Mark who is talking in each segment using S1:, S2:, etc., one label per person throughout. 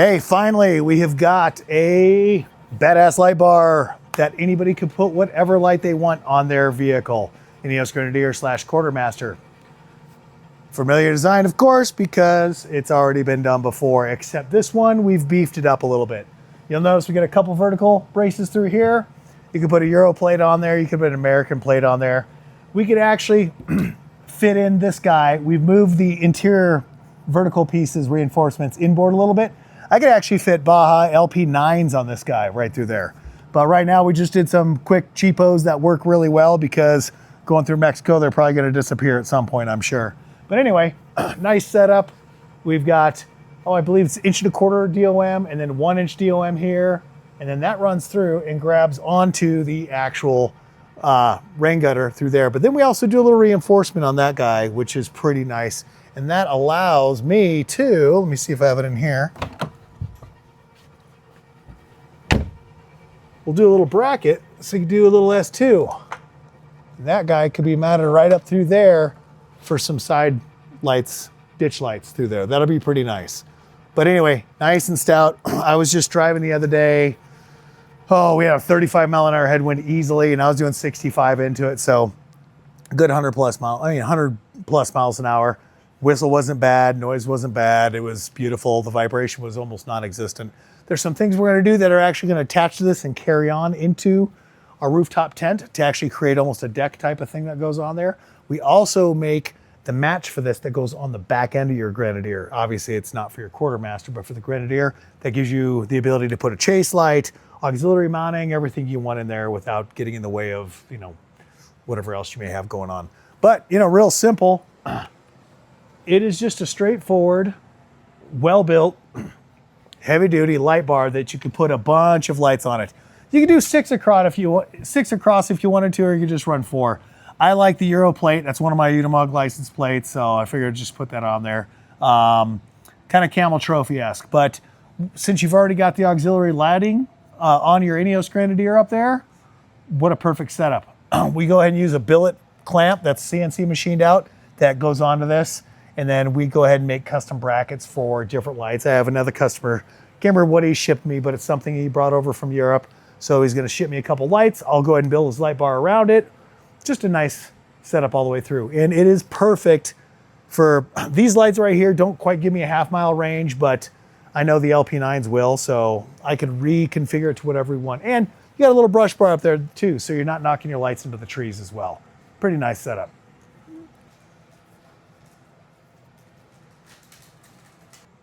S1: Hey, finally, we have got a badass light bar that anybody can put whatever light they want on their vehicle. Ineos Grenadier / Quartermaster. Familiar design, of course, because it's already been done before, except this one, we've beefed it up a little bit. You'll notice we got a couple vertical braces through here. You can put a Euro plate on there. You can put an American plate on there. We could actually fit in this guy. We've moved the interior vertical pieces, reinforcements inboard a little bit. I could actually fit Baja LP9s on this guy right through there. But right now we just did some quick cheapos that work really well because going through Mexico, they're probably gonna disappear at some point, I'm sure. But anyway, nice setup. We've got, I believe it's 1.25" DOM and then 1" DOM here. And then that runs through and grabs onto the actual rain gutter through there. But then we also do a little reinforcement on that guy, which is pretty nice. And that allows me to, let me see if I have it in here. We'll do a little bracket so you can do a little S2. And that guy could be mounted right up through there for some side lights, ditch lights through there. That'll be pretty nice. But anyway, nice and stout. I was just driving the other day. Oh, we had a 35-mile-an-hour headwind easily, and I was doing 65 into it. So good 100 plus miles an hour. Whistle wasn't bad, noise wasn't bad. It was beautiful. The vibration was almost non-existent. There's some things we're gonna do that are actually gonna attach to this and carry on into our rooftop tent to actually create almost a deck type of thing that goes on there. We also make the match for this that goes on the back end of your Grenadier. Obviously it's not for your Quartermaster, but for the Grenadier, that gives you the ability to put a chase light, auxiliary mounting, everything you want in there without getting in the way of, whatever else you may have going on. But, real simple. It is just a straightforward, well-built, heavy-duty light bar that you can put a bunch of lights on it. You can do six across if you wanted to, or you can just run 4. I like the Euro plate. That's one of my Unimog license plates, so I figured I'd just put that on there. Kind of Camel Trophy-esque. But since you've already got the auxiliary lighting on your Ineos Grenadier up there, what a perfect setup. We go ahead and use a billet clamp that's CNC machined out that goes onto this. And then we go ahead and make custom brackets for different lights. I have another customer, can't remember what he shipped me, but it's something he brought over from Europe. So he's gonna ship me a couple lights. I'll go ahead and build his light bar around it. Just a nice setup all the way through. And it is perfect for, these lights right here don't quite give me a half-mile range, but I know the LP9s will, so I can reconfigure it to whatever we want. And you got a little brush bar up there too, so you're not knocking your lights into the trees as well. Pretty nice setup.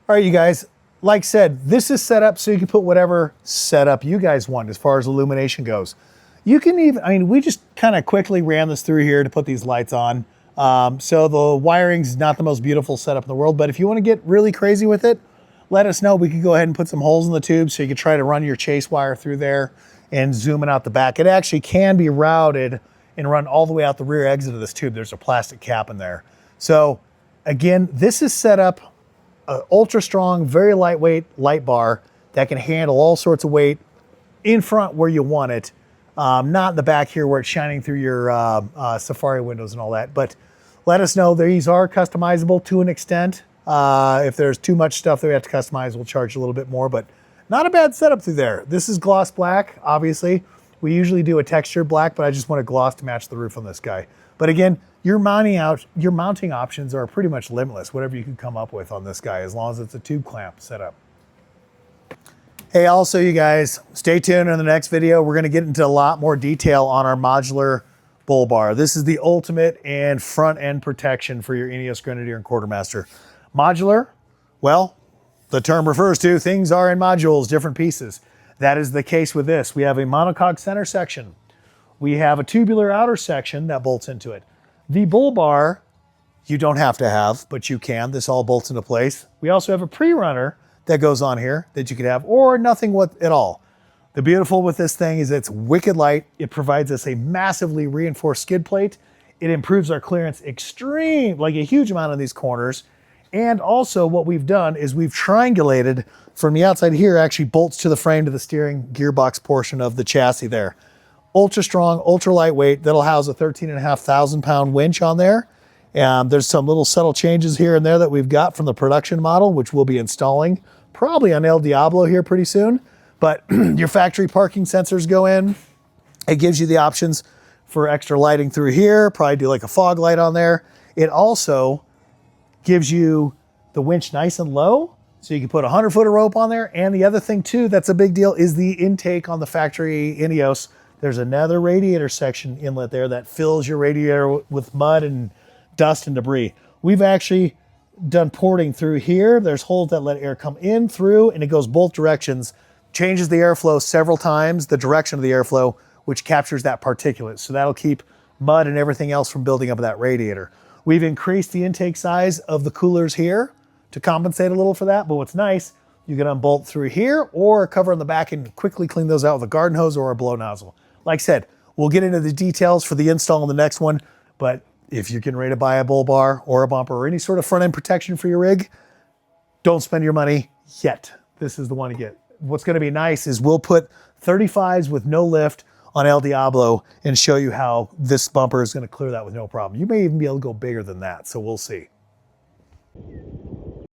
S1: All right, you guys, like said, this is set up so you can put whatever setup you guys want as far as illumination goes. You can even, we just kind of quickly ran this through here to put these lights on. So the wiring's not the most beautiful setup in the world, but if you want to get really crazy with it, let us know. We can go ahead and put some holes in the tube so you can try to run your chase wire through there and zoom it out the back. It actually can be routed and run all the way out the rear exit of this tube. There's a plastic cap in there. So again, this is set up ultra strong, very lightweight light bar that can handle all sorts of weight in front where you want it, not in the back here where it's shining through your Safari windows and all that. But let us know. These are customizable to an extent. If there's too much stuff that we have to customize, we'll charge a little bit more, but not a bad setup through there. This is gloss black, obviously. We usually do a textured black, but I just want a gloss to match the roof on this guy. But again, your mounting options are pretty much limitless, whatever you can come up with on this guy, as long as it's a tube clamp setup. Hey, also you guys, stay tuned in the next video. We're gonna get into a lot more detail on our modular bull bar. This is the ultimate and front end protection for your Ineos Grenadier and Quartermaster. Modular, well, the term refers to things are in modules, different pieces. That is the case with this. We have a monocoque center section. We have a tubular outer section that bolts into it. The bull bar, you don't have to have, but you can. This all bolts into place. We also have a pre-runner that goes on here that you could have, or nothing at all. The beautiful with this thing is it's wicked light. It provides us a massively reinforced skid plate. It improves our clearance like a huge amount on these corners. And also what we've done is we've triangulated from the outside here, actually bolts to the frame to the steering gearbox portion of the chassis there. Ultra strong, ultra lightweight. That'll house a 13,500 pound winch on there. And there's some little subtle changes here and there that we've got from the production model, which we'll be installing probably on El Diablo here pretty soon. But your factory parking sensors go in. It gives you the options for extra lighting through here, probably do like a fog light on there. It also gives you the winch nice and low, so you can put a 100-foot of rope on there. And the other thing too, that's a big deal, is the intake on the factory Ineos. There's another radiator section inlet there that fills your radiator with mud and dust and debris. We've actually done porting through here. There's holes that let air come in through, and it goes both directions, changes the airflow several times, the direction of the airflow, which captures that particulate. So that'll keep mud and everything else from building up that radiator. We've increased the intake size of the coolers here to compensate a little for that, but what's nice, you can unbolt through here or cover on the back and quickly clean those out with a garden hose or a blow nozzle. Like I said, we'll get into the details for the install in the next one, but if you're getting ready to buy a bull bar or a bumper or any sort of front end protection for your rig, don't spend your money yet. This is the one to get. What's gonna be nice is we'll put 35s with no lift on El Diablo and show you how this bumper is gonna clear that with no problem. You may even be able to go bigger than that, so we'll see.